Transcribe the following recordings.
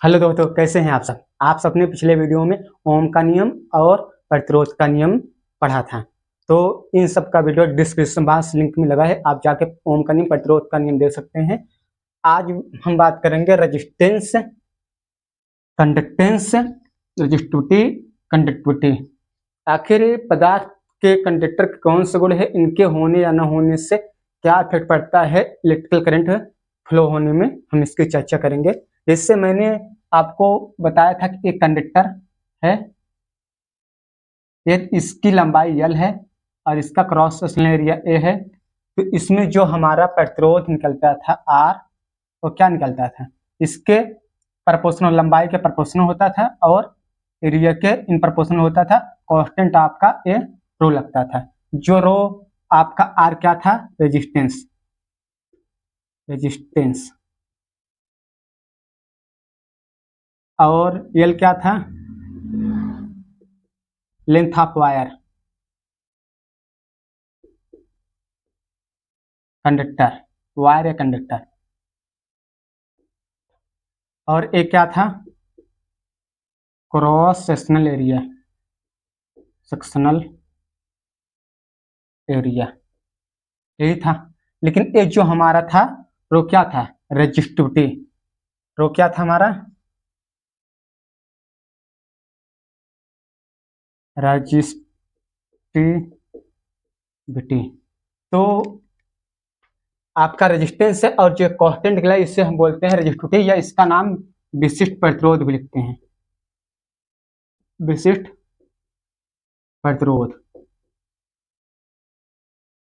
Hello दोस्तों, कैसे हैं आप सबने पिछले वीडियो में ओम का नियम और प्रतिरोध का नियम पढ़ा था। तो इन सब का वीडियो डिस्क्रिप्शन बॉक्स लिंक में लगा है, आप जाके ओम का नियम प्रतिरोध का नियम देख सकते हैं। आज हम बात करेंगे रेजिस्टेंस, कंडक्टेंस, रेजिस्टिविटी, कंडक्टिविटी। आखिर पदार्थ के कंडक्टर के कौन से गुण है, इनके होने या न होने से क्या इफेक्ट पड़ता है इलेक्ट्रिकल करंट फ्लो होने में, हम इसकी चर्चा करेंगे। इससे मैंने आपको बताया था कि एक कंडक्टर है, ये इसकी लंबाई L है और इसका क्रॉस सेक्शनल एरिया A है। तो इसमें जो हमारा प्रतिरोध निकलता था R, तो क्या निकलता था, इसके प्रोपोर्शनल, लंबाई के प्रोपोर्शनल होता था और एरिया के इन प्रोपोर्शनल होता था। कांस्टेंट आपका A रो लगता था। जो रो आपका R क्या था, रेजिस्टेंस, और L क्या था, length of wire, conductor, wire या कंडक्टर। और एक क्या था, क्रॉस सेक्शनल एरिया, यही था। लेकिन एक जो हमारा था रो क्या था, रेजिस्टिविटी। रो क्या था हमारा, रेजिस्टिविटी। तो आपका रेजिस्टेंस है और जो कांस्टेंट निकला इससे हम बोलते हैं रेजिस्टिविटी, या इसका नाम विशिष्ट प्रतिरोध भी लिखते हैं, विशिष्ट प्रतिरोध।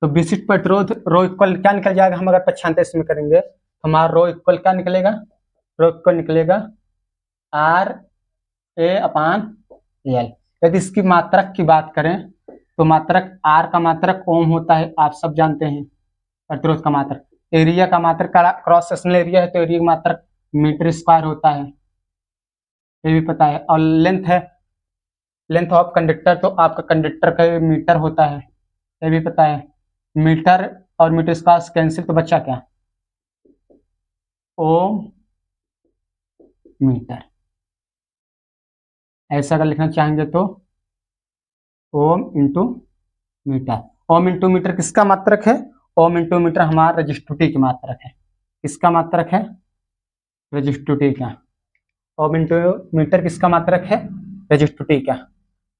तो विशिष्ट प्रतिरोध रो इक्वल क्या निकल जाएगा, हम अगर पक्षांतर इसमें करेंगे तो हमारा रो इक्वल क्या निकलेगा, रो इक्वल निकलेगा RA/L। यदि इसकी मात्रक की बात करें तो मात्रक R का मात्रक ओम होता है, आप सब जानते हैं। प्रतिरोध का मात्रक, एरिया का मात्रक क्रॉस सेक्शनल एरिया है तो एरिया का मात्रक मीटर स्क्वायर होता है, ये भी पता है। और लेंथ है, लेंथ ऑफ कंडक्टर, तो आपका कंडक्टर का मीटर होता है, ये भी पता है। मीटर और मीटर स्क्वायर कैंसिल, तो बचा क्या, ओम मीटर। ऐसा अगर लिखना चाहेंगे तो ohm into metre. Ohm into metre किसका मात्रक है, ओम इंटू मीटर हमारा रेजिस्टिविटी की मात्रक है। किसका मात्रक है, रेजिस्टिविटी का। ओम इंटू मीटर किसका मात्रक है, रेजिस्टिविटी का।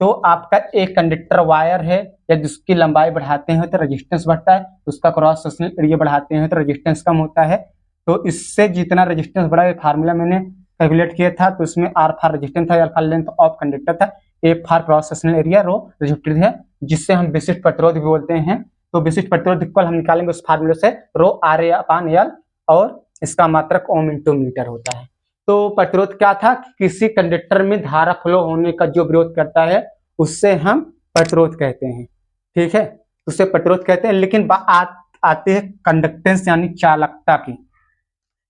तो आपका एक कंडक्टर वायर है, या जिसकी लंबाई बढ़ाते हैं तो रेजिस्टेंस बढ़ता है, उसका क्रॉस सेक्शनल एरिया बढ़ाते हैं तो रेजिस्टेंस कम होता है। तो इससे जितना रेजिस्टेंस बढ़ा, फार्मूला मैंने कैलकुलेट किया था, तो इसमें R फॉर रेजिस्टेंस था, L for length of conductor था, A for cross sectional area, rho resistivity है, जिससे हम विशिष्ट प्रतिरोध भी बोलते हैं। तो विशिष्ट प्रतिरोध इक्वल हम निकालेंगे उस फार्मूले से, रो RA/L, और इसका मात्रक ओम इंटू मीटर होता है। तो प्रतिरोध क्या था, किसी कंडक्टर में धारा फ्लो होने का जो विरोध करता है उससे हम प्रतिरोध कहते हैं, ठीक है, उससे प्रतिरोध कहते हैं। लेकिन आते हैं कंडक्टेंस यानी चालकता की।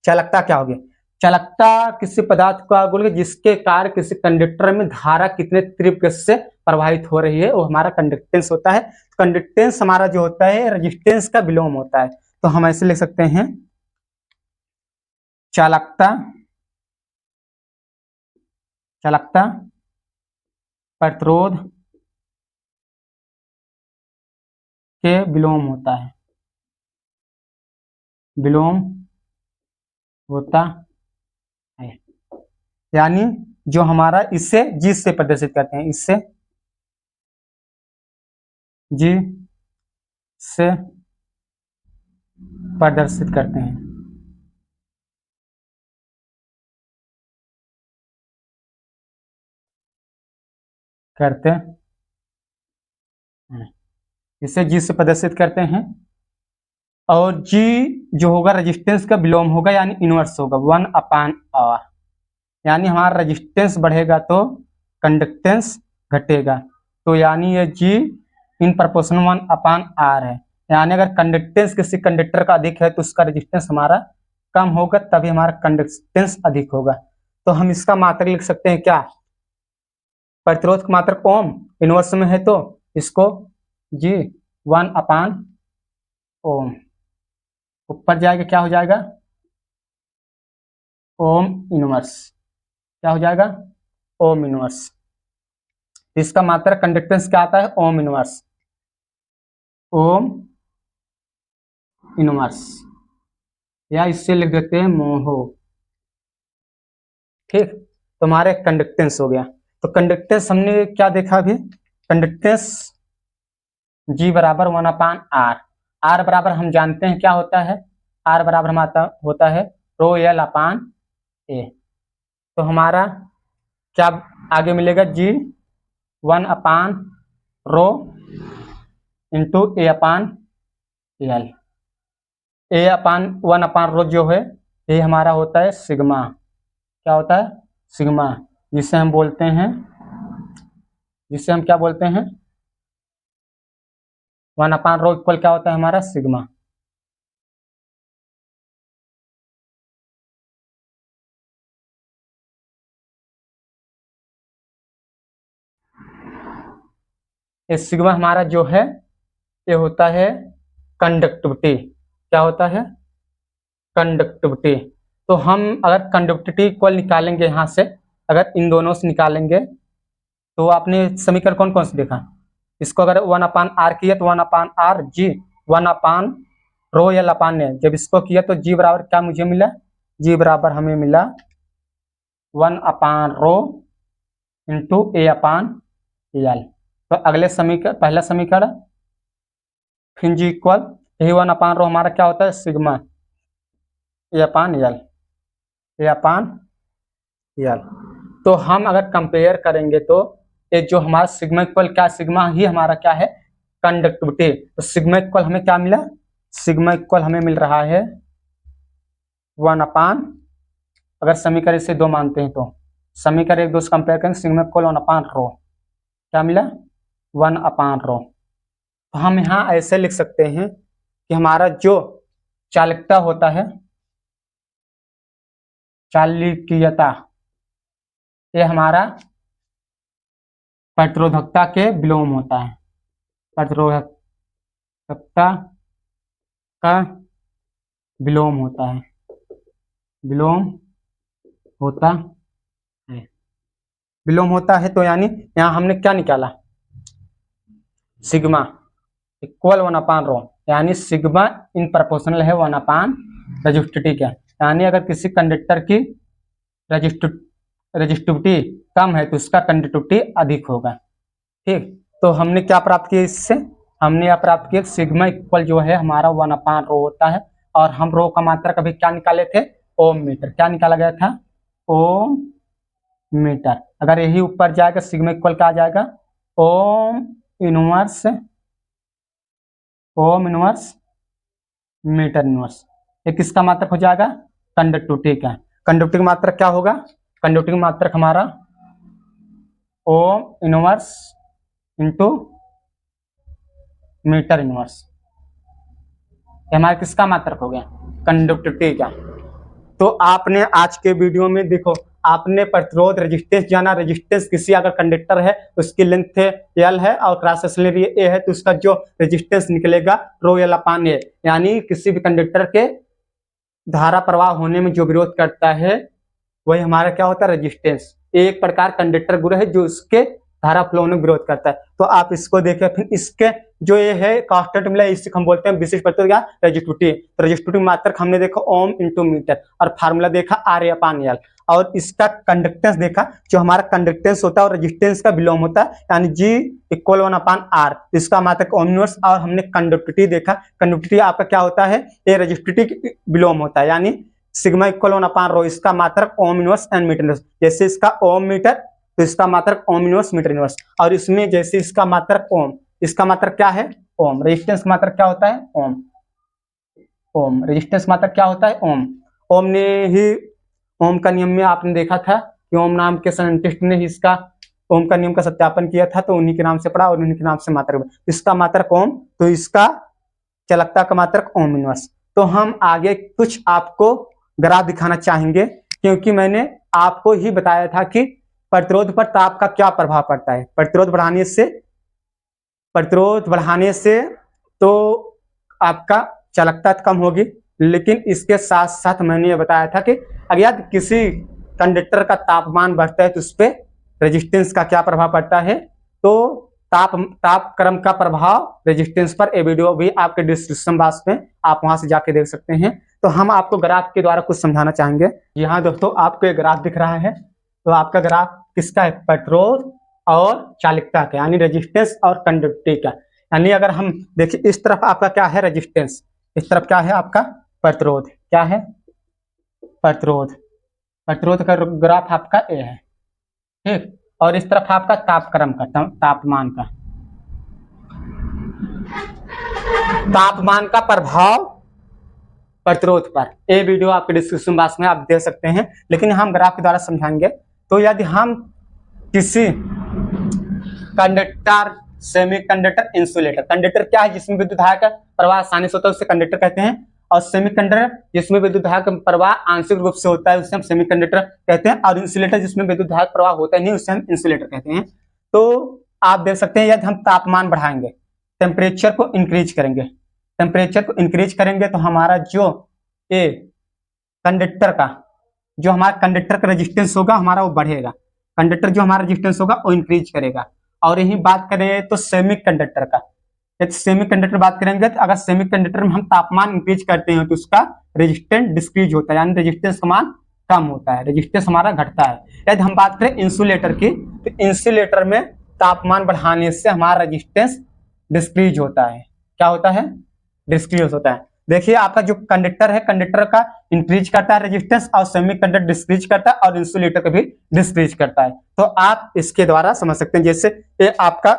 चालकता क्या होगी, चालकता किसी पदार्थ का गुण है जिसके कारण किसी कंडक्टर में धारा कितने तीव्र गति से प्रवाहित हो रही है, वो हमारा कंडक्टेंस होता है। कंडक्टेंस हमारा जो होता है रेजिस्टेंस का विलोम होता है। तो हम ऐसे लिख सकते हैं, चालकता, चालकता प्रतिरोध के विलोम होता है, विलोम होता है। यानी जो हमारा इससे जी से प्रदर्शित करते हैं, इससे जी से प्रदर्शित करते हैं, करते हैं, इससे जी से प्रदर्शित करते हैं। और जी जो होगा रेजिस्टेंस का विलोम होगा, यानी इनवर्स होगा, 1/R। यानी हमारा रेजिस्टेंस बढ़ेगा तो कंडक्टेंस घटेगा, तो यानी ये जी इन प्रोपोर्शनल 1/R है। यानी अगर कंडक्टेंस किसी कंडक्टर का अधिक है तो उसका रेजिस्टेंस हमारा कम होगा, तभी हमारा कंडक्टेंस अधिक होगा। तो हम इसका मात्रक लिख सकते हैं क्या, प्रतिरोध का मात्रक ओम, इनवर्स में है तो इसको जी 1/ओम, ऊपर जाएगा क्या हो जाएगा, ओम इनवर्स। क्या हो जाएगा, ओम इनवर्स। इसका मात्रक कंडक्टेंस क्या आता है, ओम इनवर्स, ओम इनवर्स, या इससे लिख देते हैं मोहो। ठीक, तो हमारे कंडक्टेंस हो गया। तो कंडक्टेंस हमने क्या देखा अभी, कंडक्टेंस G बराबर 1/R। R बराबर हम जानते हैं क्या होता है, R बराबर हमारा होता है रो एल अपान ए। तो हमारा क्या आगे मिलेगा, G1/रो इंटू A/L। A/1/रो जो है ये हमारा होता है सिग्मा। क्या होता है, सिग्मा, जिसे हम बोलते हैं, जिसे हम क्या बोलते हैं, 1/रो इक्वल क्या होता है हमारा सिग्मा। ये सिग्मा हमारा जो है ये होता है कंडक्टिविटी। क्या होता है, कंडक्टिविटी। तो हम अगर कंडक्टिविटी इक्वल निकालेंगे यहाँ से, अगर इन दोनों से निकालेंगे तो आपने समीकरण कौन कौन से देखा, इसको अगर 1/R किया तो 1/R G 1/रो एल अपान ए। जब इसको किया तो G बराबर क्या मुझे मिला, G बराबर हमें मिला 1/रो इंटू A/L। तो अगले समीकरण, पहला समीकरण, फिर G इक्वल यही 1/रो हमारा क्या होता है सिग्मा A/L, A/L। तो हम अगर कंपेयर करेंगे तो ये जो हमारा सिग्मा इक्वल क्या, सिग्मा ही हमारा क्या है कंडक्टिविटी। तो सिग्मा इक्वल हमें क्या मिला, सिग्मा इक्वल हमें मिल रहा है 1/, अगर समीकरण से 2 मानते हैं तो समीकरण 1 2 से कंपेयर करेंगे, सिग्मा इक्वल 1/रो, क्या मिला 1/रो। तो हम यहाँ ऐसे लिख सकते हैं कि हमारा जो चालकता होता है, चालकीयता, ये हमारा प्रतिरोधकता के विलोम होता है, प्रतिरोधकता का विलोम होता है, विलोम होता है, विलोम होता है। तो यानी यहाँ हमने क्या निकाला, सिग्मा इक्वल 1/रो, यानी सिग्मा इन प्रोपोर्शनल है 1/रेजिस्टिविटी का। यानी अगर किसी कंडक्टर की रेजिस्टिविटी कम है तो उसका कंडक्टिविटी अधिक होगा। ठीक, तो हमने क्या प्राप्त किया इससे, हमने यह प्राप्त किया सिग्मा इक्वल जो है हमारा 1/रो होता है, और हम रो का मात्रक अभी क्या निकाले थे, ओम मीटर। क्या निकाला गया था, ओम मीटर। अगर यही ऊपर जाएगा सिग्मा इक्वल क्या आ जाएगा, ohm inverse, ohm inverse metre inverse. ये किसका मात्रक हो जाएगा, कंडक्टिविटी का। कंडक्टिविटी मात्रक क्या होगा, कंडक्टिविटी मात्रक हमारा ohm inverse into metre inverse, हमारा किसका मात्रक हो गया, कंडक्टिविटी का। तो आपने आज के वीडियो में देखो, आपने प्रतिरोध रेजिस्टेंस जाना, रेजिस्टेंस किसी अगर कंडक्टर है तो उसकी लेंथ एल है और क्रॉस सेक्शनल एरिया ए है, तो उसका जो रेजिस्टेंस निकलेगा रो एल अपान ए। यानी किसी भी कंडक्टर के धारा प्रवाह होने में जो विरोध करता है वही हमारा क्या होता है, रेजिस्टेंस। एक प्रकार कंडक्टर गुण है जो उसके धारा फ्लो में विरोध करता है। तो आप इसको देखें, फिर इसके जो ये है कांस्टेंट मिला, इससे हम बोलते हैं विशिष्ट प्रतिरोध या रेजिस्टिविटी। तो रेजिस्टिविटी मात्रक हमने देखा ओम इंटू मीटर, और फार्मूला देखा आर अपान एल, और इसका कंडक्टेंस देखा, जो हमारा कंडक्टेंस होता है और रेजिस्टेंस का विलोम होता है, यानी G इक्वल 1/R, इसका मात्रक ओम इनवर्स। और हमने कंडक्टिविटी देखा, कंडक्टिविटी आपका क्या होता है, ये रेजिस्टिविटी विलोम होता है, यानी सिग्मा इक्वल 1/रो, इसका मात्रक ohm inverse and metre inverse. जैसे इसका ओम मीटर तो इसका मात्रक ओम इनवर्स मीटर इनवर्स, और इसमें जैसे इसका मात्रक ओम, इसका मात्रक क्या है ओम, रेजिस्टेंस का मात्रक क्या होता है ओम, ओम रेजिस्टेंस मात्रक क्या होता है ओम। ओम ने ही, ओम का नियम में आपने देखा था कि ओम नाम के साइंटिस्ट ने इसका ओम का नियम का सत्यापन किया था, तो उन्हीं के नाम से पढ़ा और उन्हीं के नाम से मात्रक, इसका मात्रक ओम, तो इसका चालकता का मात्रक ओम इनवर्स। तो हम आगे कुछ आपको ग्राफ दिखाना चाहेंगे, क्योंकि मैंने आपको ही बताया था कि प्रतिरोध पर ताप का क्या प्रभाव पड़ता है। प्रतिरोध बढ़ाने से तो आपका चालकता कम होगी, लेकिन इसके साथ साथ मैंने ये बताया था कि अगर किसी कंडक्टर का तापमान बढ़ता है तो उस पर रेजिस्टेंस का क्या प्रभाव पड़ता है। तो तापक्रम का प्रभाव रेजिस्टेंस पर, ये वीडियो भी आपके डिस्क्रिप्शन बॉक्स में आप वहां से जाके देख सकते हैं। तो हम आपको ग्राफ के द्वारा कुछ समझाना चाहेंगे। यहाँ दोस्तों आपको एक ग्राफ दिख रहा है, तो आपका ग्राफ किसका है, प्रतिरोध और चालकता का, यानी रेजिस्टेंस और कंडक्टिविटी का। यानी अगर हम देखिए इस तरफ आपका क्या है, रेजिस्टेंस, इस तरफ क्या है आपका प्रतिरोध, क्या है प्रतिरोध, प्रतिरोध का ग्राफ आपका ए है, ठीक। और इस तरफ आपका तापक्रम का, तापमान का, तापमान का प्रभाव प्रतिरोध पर। ये वीडियो आपके डिस्क्रिप्शन बॉक्स में आप देख सकते हैं, लेकिन हम ग्राफ के द्वारा समझाएंगे। तो यदि हम किसी कंडक्टर, सेमीकंडक्टर, इंसुलेटर, कंडक्टर क्या है जिसमें विद्युत धारा का प्रवाह आसानी से होता है उसे कंडक्टर कहते हैं, और सेमीकंडक्टर जिसमें विद्युत धारा का प्रवाह आंशिक रूप से होता है उसे हम सेमीकंडक्टर कहते हैं, और इंसुलेटर जिसमें विद्युत धारा का प्रवाह होता नहीं उसे हम इंसुलेटर कहते हैं। तो आप देख सकते हैं यदि हम तापमान बढ़ाएंगे, टेम्परेचर को इंक्रीज करेंगे, टेम्परेचर को इंक्रीज करेंगे तो हमारा जो ए कंडक्टर का, जो हमारा कंडक्टर का रेजिस्टेंस होगा हमारा वो बढ़ेगा, कंडक्टर जो हमारा रेजिस्टेंस होगा वो इंक्रीज करेगा। और यही बात करें तो सेमीकंडक्टर का, यदि सेमीकंडक्टर बात करेंगे तो अगर सेमीकंडक्टर में हम तापमान इंक्रीज करते हैं तो उसका रेजिस्टेंस डिक्रीज होता है, यानी रेजिस्टेंस का मान कम होता है, रेजिस्टेंस हमारा घटता है। यदि हम बात करें इंसुलेटर की, तो इंसुलेटर में तापमान बढ़ाने से हमारा रेजिस्टेंस डिक्रीज होता है, क्या होता है, डिक्रीज होता है। देखिए आपका जो कंडक्टर है, कंडक्टर का इंक्रीज करता है रेजिस्टेंस, और सेमीकंडक्टर डिक्रीज करता है, और इंसुलेटर का भी डिक्रीज करता है। तो आप इसके द्वारा समझ सकते हैं, जैसे ये आपका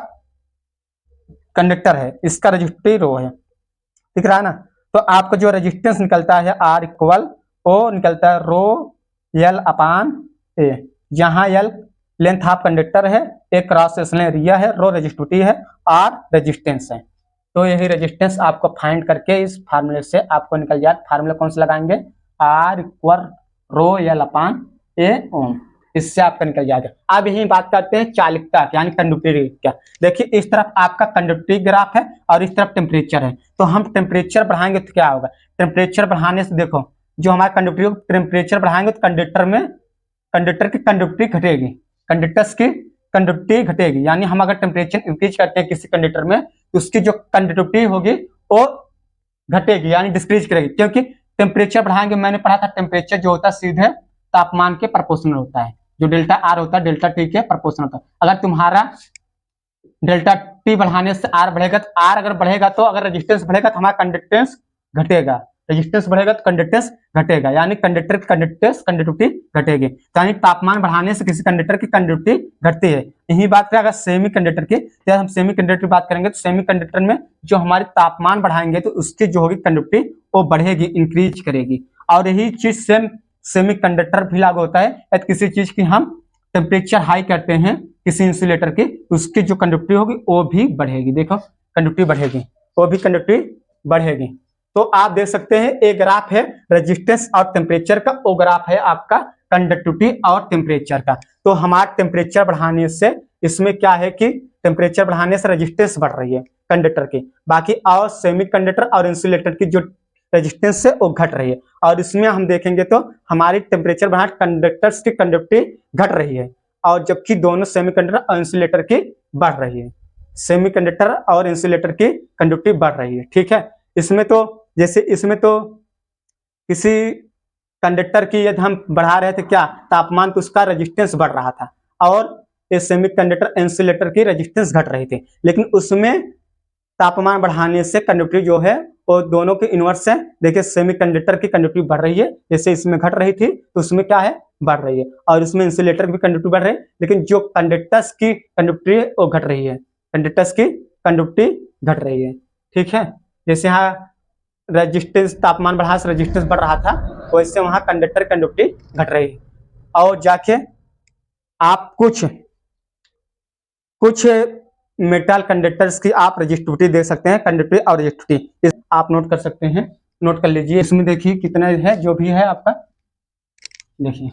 कंडक्टर है, इसका रेजिस्टिव रो है, दिख रहा है ना। तो आपका जो रेजिस्टेंस निकलता है आर इक्वल ओ निकलता है रो एल अपान ए, जहां एल लेंथ ऑफ कंडक्टर है, ए क्रॉस सेक्शनल एरिया है, रो रेजिस्टिविटी है, आर रेजिस्टेंस है। तो यही रेजिस्टेंस आपको फाइंड करके इस फार्मूले से आपको निकल जाए। फार्मूला कौन सा लगाएंगे, आर इक्वल रो एल अपान ए ओम, इससे आपका निकल जाएगा। अब यही बात करते हैं चालकता यानी कंडक्टिविटी क्या। देखिए इस तरफ आपका कंडक्टिविटी ग्राफ है और इस तरफ टेम्परेचर है, तो हम टेम्परेचर बढ़ाएंगे तो क्या होगा, टेम्परेचर बढ़ाने से देखो जो हमारा कंडक्टिविटी, टेम्परेचर बढ़ाएंगे तो कंडक्टर में, कंडक्टर की कंडक्टिविटी घटेगी, कंडक्टर्स की कंडक्टिविटी घटेगी। यानी हम अगर टेम्परेचर इंक्रीज करते हैं किसी कंडक्टर में तो उसकी जो कंडक्टिविटी होगी वो घटेगी, यानी डिक्रीज करेगी, क्योंकि टेम्परेचर बढ़ाएंगे। मैंने पढ़ा था टेम्परेचर जो होता है सीधे तापमान के प्रोपोर्शनल होता है, जो डेल्टा आर होता है डेल्टा टी के प्रोपोर्शनल होता है। अगर तुम्हारा डेल्टा टी बढ़ाने से आर बढ़ेगा, तो आर अगर बढ़ेगा तो अगर रेजिस्टेंस बढ़ेगा तो हमारा कंडक्टेंस घटेगा, रेजिस्टेंस बढ़ेगा तो कंडक्टेंस घटेगा, यानी कंडक्टर की कंडक्टिविटी घटेगी। तो यानी तापमान बढ़ाने से किसी कंडक्टर की कंडक्टिविटी घटती है। यही बात करें अगर सेमी कंडक्टर की, जब हम सेमी कंडक्टर की बात करेंगे तो सेमी कंडक्टर में जो हमारे तापमान बढ़ाएंगे तो उसकी जो होगी कंडक्टिविटी वो बढ़ेगी, इंक्रीज करेगी। और यही चीज सेम सेमी कंडक्टर भी लागू होता है। यदि किसी चीज की हम टेम्परेचर हाई करते हैं किसी इंसुलेटर की, उसकी जो कंडक्टिविटी होगी वो भी बढ़ेगी, देखो कंडक्टिविटी बढ़ेगी, वो भी कंडक्टिविटी बढ़ेगी। तो आप देख सकते हैं एक ग्राफ है रेजिस्टेंस और टेम्परेचर का, वो ग्राफ है आपका कंडक्टिविटी और टेम्परेचर का। तो हमारा टेम्परेचर बढ़ाने से इसमें क्या है कि टेम्परेचर बढ़ाने से रेजिस्टेंस बढ़ रही है कंडक्टर की, बाकी और सेमी कंडक्टर और इंसुलेटर की जो रेजिस्टेंस है वो घट रही है। और इसमें हम देखेंगे तो हमारी टेम्परेचर बढ़ा कंडक्टर्स की कंडक्टिविटी घट रही है, और जबकि दोनों सेमीकंडक्टर और इंसुलेटर की बढ़ रही है, सेमीकंडक्टर और इंसुलेटर की कंडक्टिविटी बढ़ रही है, ठीक है। इसमें तो जैसे इसमें तो किसी कंडक्टर की यदि हम बढ़ा रहे थे क्या तापमान, तो उसका रेजिस्टेंस बढ़ रहा था, और ये सेमीकंडक्टर इंसुलेटर की रेजिस्टेंस घट रही थी, लेकिन उसमें तापमान बढ़ाने से कंडक्टिविटी जो है वो दोनों के इनवर्स है। देखिए सेमीकंडक्टर की कंडक्टिविटी बढ़ रही है, जैसे इसमें घट रही थी तो उसमें क्या है बढ़ रही है, और इसमें इंसुलेटर की कंडक्टिविटी बढ़ रही है, लेकिन जो कंडक्टर्स की कंडक्टिविटी है वो घट रही है, कंडक्टर्स की कंडक्टिविटी घट रही है, ठीक है। जैसे यहाँ रेजिस्टेंस तापमान बढ़ा से रेजिस्टेंस बढ़ रहा था, वैसे वहां कंडक्टर कंडक्टिविटी घट रही है। और जाके आप कुछ मेटल कंडक्टर्स की आप रेजिस्टिविटी देख सकते हैं, कंडक्टिविटी और रेजिस्टिविटी आप नोट कर सकते हैं, नोट कर लीजिए। इसमें देखिए कितना है जो भी है आपका, देखिए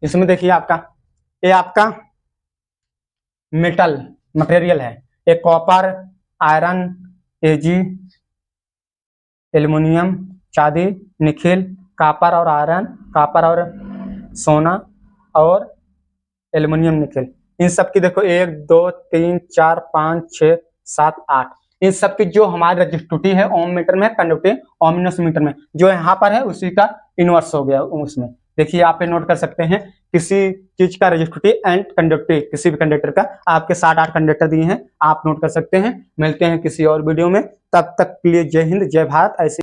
इसमें देखिए आपका ये आपका मेटल मटेरियल है, एक कॉपर, आयरन, एजी, एल्युमिनियम, चांदी, निकेल, कॉपर और आयरन, कॉपर और सोना और एल्युमिनियम निकेल, इन सब की देखो 1 2 3 4 5 6 7 8, इन सब की जो हमारी रजिस्टिविटी है ओम मीटर में, कंडक्टिव ओमिनस मीटर में जो यहाँ पर है उसी का इनवर्स हो गया उसमें। देखिए आप पे नोट कर सकते हैं किसी चीज का रजिस्टिविटी एंड कंडक्टिव, किसी भी कंडक्टर का आपके 7-8 कंडक्टर दिए हैं, आप नोट कर सकते हैं। मिलते हैं किसी और वीडियो में, तब तक के लिए जय हिंद जय भारत। ऐसे